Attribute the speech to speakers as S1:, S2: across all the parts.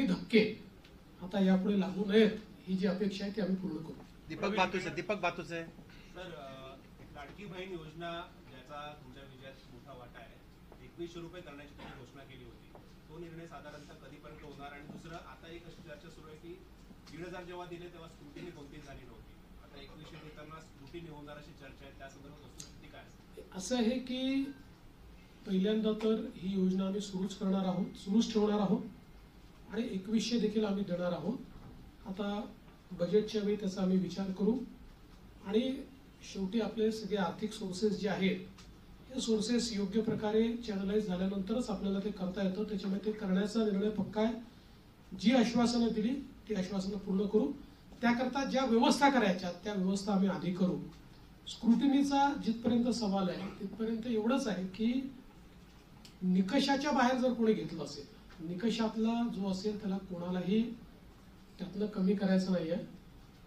S1: धक्के आता यापुढे लागू नयेत ही जी अपेक्षा आहे ती आम्ही पूर्ण करू.
S2: दीपक बातुसे
S3: सर, लाडकी बहीण योजना ज्याचा तुमच्या विजयात मोठा वाटा आहे, 2100 रुपये करण्याची तुम्ही घोषणा केली होती. तो निर्णय साधारणतः कधीपर्यंत होणार? आणि दुसरं, आता एक अशी चर्चा सुरू आहे की 1500 जेव्हा दिले तेव्हा स्क्रुटिनी कोणतीच झाली नव्हती. आता 2100 देताना स्क्रुटिनी होणार अशी चर्चा आहे. त्या संदर्भात वस्तुस्थिती काय असते?
S1: असं आहे की पहिल्यांदा तर ही योजना आम्ही सुरूच ठेवणार आहोत आणि 2100 देखील आम्ही देणार आहोत. आता बजेटच्या वेळी त्याचा आम्ही विचार करू आणि शेवटी आपले सगळे आर्थिक सोर्सेस जे आहेत हे सोर्सेस योग्य प्रकारे चॅनलाइज झाल्यानंतरच आपल्याला ते करता येतं. त्याच्यामुळे ते करण्याचा निर्णय पक्का आहे. जी आश्वासनं दिली ती आश्वासनं पूर्ण करू. त्याकरता ज्या व्यवस्था करायच्या त्या व्यवस्था आम्ही आधी करू. स्क्रुटिनीचा जिथपर्यंत सवाल आहे तिथपर्यंत एवढंच आहे की निकषाच्या बाहेर जर कोणी घेतलं असेल, निकषातला जो असेल त्याला कोणालाही त्यातलं कमी करायचं नाही आहे.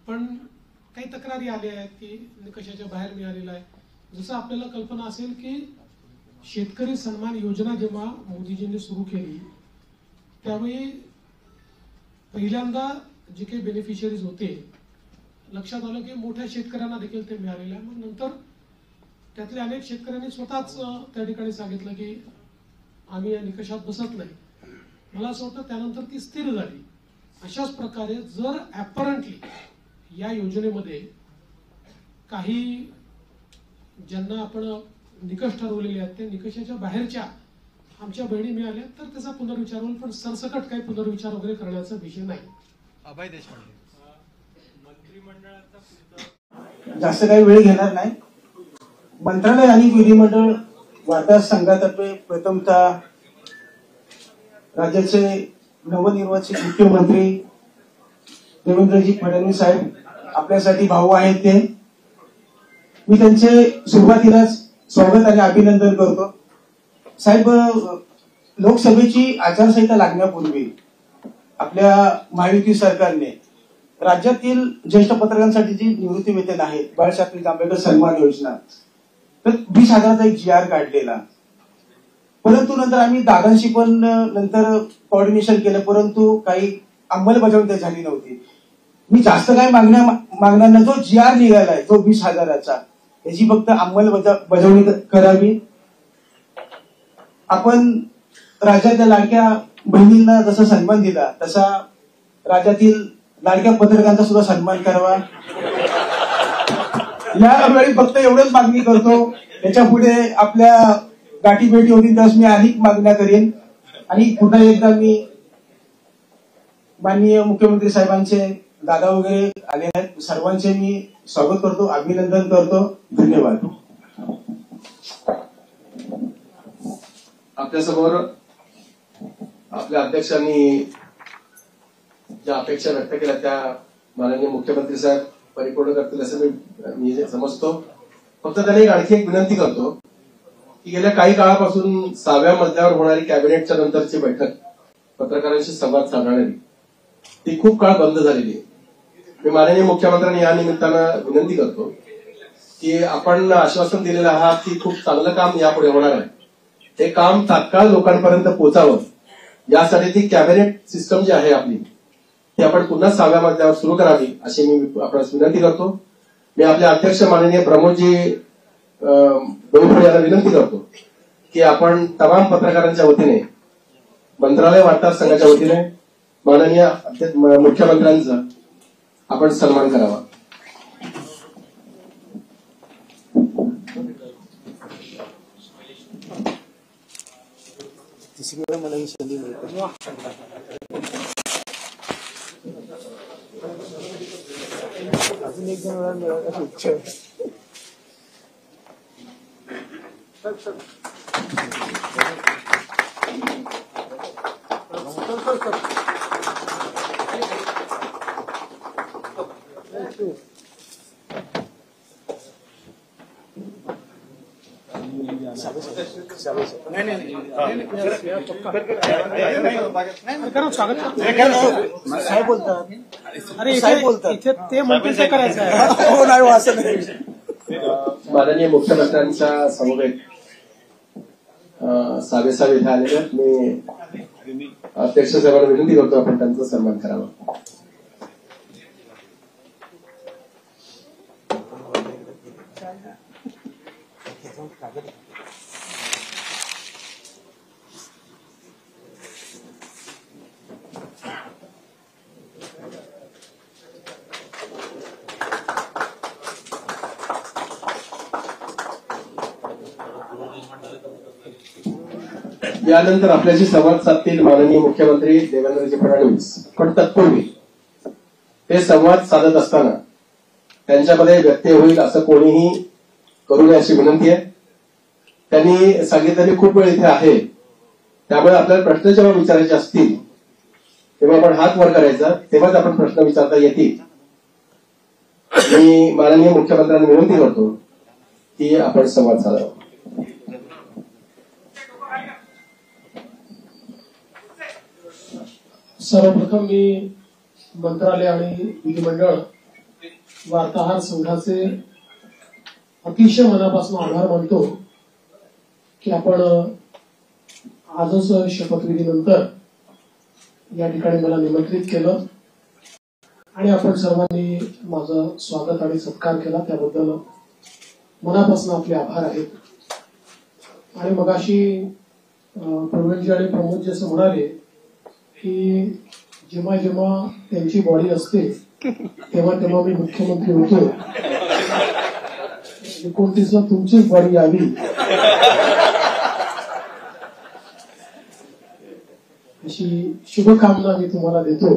S1: पण काही तक्रारी आल्या आहेत की निकषाच्या बाहेर मिळालेला आहे. जसं आपल्याला कल्पना असेल की शेतकरी सन्मान योजना जेव्हा मोदीजींनी सुरू केली त्यावेळी पहिल्यांदा जे काही बेनिफिशियरीज होते लक्षात आलं की मोठ्या शेतकऱ्यांना देखील ते मिळालेलं आहे. मग नंतर त्यातल्या अनेक शेतकऱ्यांनी स्वतःच त्या ठिकाणी सांगितलं की आम्ही या निकषात बसत नाही. मला असं वाटतं त्यानंतर ती स्थिर झाली. अशाच प्रकारे जर ॲपरंटली या योजनेमध्ये काही ज्यांना आपण निकष ठरवलेले आहेत त्या निकषाच्या बाहेरच्या आमच्या बहिणी मिळाल्या तर त्याचा पुनर्विचार होईल. पण सरसकट काही पुनर्विचार वगैरे करण्याचा विषय नाही.
S2: अभय देशपांडे
S3: मंत्रिमंडळाचा
S4: जास्त काही वेळ घेणार नाही. मंत्रालय आणि विधिमंडळ वार्ता संघातर्फे प्रथमतः राज्याचे नवनिर्वाचित मुख्यमंत्री देवेंद्रजी फडणवीस साहेब आपल्यासाठी भाऊ आहेत ते मी त्यांचे सुरुवातीलाच स्वागत आणि अभिनंदन करतो. साहेब, लोकसभेची आचारसंहिता लागण्यापूर्वी आपल्या महायुती सरकारने राज्यातील ज्येष्ठ पत्रकारांसाठी जी निवृत्ती वेतन आहे बाळासाहेब आंबेडकर सन्मान योजना तर 20,000चा एक GR काढलेला. परंतु नंतर आम्ही दादांशी पण नंतर कोऑर्डिनेशन केलं परंतु काही अंमलबजावणी झाली नव्हती. मी जास्त काय मागणार नाही. जो GR निघालाय जो 20,000चा याची फक्त अंमलबजावणी करावी. आपण राज्यातल्या लाडक्या बहिणींना जसा सन्मान दिला तसा राज्यातील लाडक्या पत्रकारांचा सुद्धा सन्मान करावा. यावेळी फक्त एवढंच मागणी करतो. त्याच्या पुढे आपल्या गाठी भेटी होती त्यास मी अधिक मागण्या करेन. आणि पुन्हा एकदा मी माननीय मुख्यमंत्री साहेबांचे दादा वगैरे आले आहेत सर्वांचे मी स्वागत करतो, अभिनंदन करतो. धन्यवाद.
S5: आपल्यासमोर आपल्या अध्यक्षांनी ज्या अपेक्षा व्यक्त केल्या त्या माननीय मुख्यमंत्री साहेब परिपूर्ण करतील असं मी समजतो. फक्त त्याने आणखी एक विनंती करतो की गेल्या काही काळापासून 6व्या मजल्यावर होणारी कॅबिनेटच्या नंतरची बैठक पत्रकारांशी संवाद साधणारी ती खूप काळ बंद झालेली आहे. मी माननीय मुख्यमंत्र्यांनी या निमित्तानं विनंती करतो की आपण आश्वासन दिलेलं आहात की खूप चांगलं काम यापुढे होणार आहे. हे काम तात्काळ लोकांपर्यंत पोहोचावं यासाठी ती कॅबिनेट सिस्टम जी आहे आपली ती आपण पुन्हा 6व्या मजल्यावर सुरू करावी अशी मी आपल्याला विनंती करतो. मी आपले अध्यक्ष माननीय प्रमोदजी डोईफोडे यांना विनंती करतो की आपण तमाम पत्रकारांच्या वतीने मंत्रालय वार्ताहर संघाच्या वतीने माननीय मुख्यमंत्र्यांचा आपण सन्मान करावा.
S4: मला ही संधी मिळते. अजून एक जण मिळायला इच्छा आहे. साहेब बोलतात. अरे साहेब बोलतात ते म्हणतील ते करायचं आहे. हो नाही असं नाही.
S5: माननीय मुख्यमंत्र्यांच्या समवेत सावे इथे आलेले मी अध्यक्ष साहेबांना विनंती करतो आपण त्यांचा सन्मान करावा. यानंतर आपल्याशी संवाद साधतील माननीय मुख्यमंत्री देवेंद्रजी फडणवीस. पण तत्पूर्वी ते संवाद साधत असताना त्यांच्यामध्ये व्यत्यय होईल असं कोणीही करू नये अशी विनंती आहे. त्यांनी सांगितलेली खूप वेळ इथे आहे, त्यामुळे आपल्याला प्रश्न जेव्हा विचारायचे असतील तेव्हा आपण हात वर करायचा, तेव्हाच आपण प्रश्न विचारता येतील. मी माननीय मुख्यमंत्र्यांना विनंती करतो की आपण संवाद साधावा.
S1: सर्वप्रथम मी मंत्रालय आणि विधिमंडळ वार्ताहर संघाचे अतिशय मनापासून आभार मानतो की आपण आजच शपथविधीनंतर या ठिकाणी मला निमंत्रित केलं आणि आपण सर्वांनी माझं स्वागत आणि सत्कार केला, त्याबद्दल मनापासून आपले आभार आहेत. आणि मगाशी प्रवीणजी आणि प्रमोदजी असं म्हणाले की जेव्हा जेव्हा त्यांची बॉडी असते तेव्हा तेव्हा मी मुख्यमंत्री होतो, 29 तुमचीच बॉडी यावी अशी शुभकामना मी तुम्हाला देतो.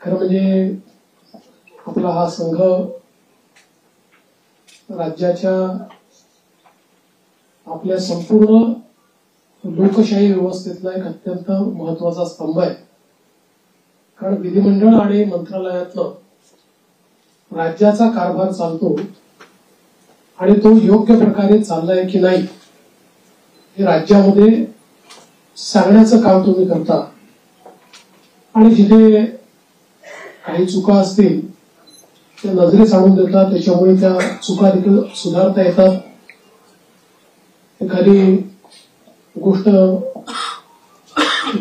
S1: खरं म्हणजे आपला हा संघ राज्याच्या आपल्या संपूर्ण लोकशाही व्यवस्थेतला एक अत्यंत महत्वाचा स्तंभ आहे. कारण विधिमंडळ आणि मंत्रालयातलं राज्याचा कारभार चालतो आणि तो योग्य प्रकारे चाललाय की नाही हे राज्यामध्ये सांगण्याचं काम तुम्ही करता. आणि जिथे काही चुका असतील त्या नजरेस आणून देतात, त्याच्यामुळे त्या चुका देखील सुधारता येतात. एखादी गोष्ट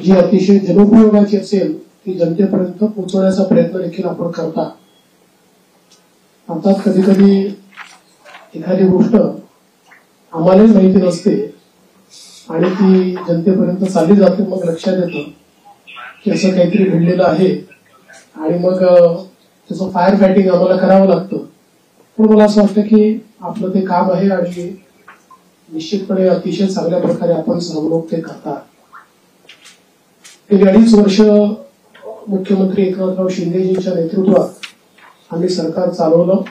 S1: जी अतिशय जनोपयोगाची असेल ती जनतेपर्यंत पोहोचवण्याचा प्रयत्न देखील आपण करता. अर्थात कधी कधी एखादी गोष्ट आम्हालाही माहिती नसते आणि ती जनतेपर्यंत चालली जाते, मग लक्षात येतं की असं काहीतरी घडलेलं आहे आणि मग त्याचं फायर फायटिंग आम्हाला करावं लागतं. पण मला असं वाटतं की आपलं ते काम आहे आणि निश्चितपणे अतिशय चांगल्या प्रकारे आपण सर्व लोक ते करतात. गेली 2.5 वर्ष मुख्यमंत्री एकनाथराव शिंदेजींच्या नेतृत्वात आम्ही सरकार चालवलं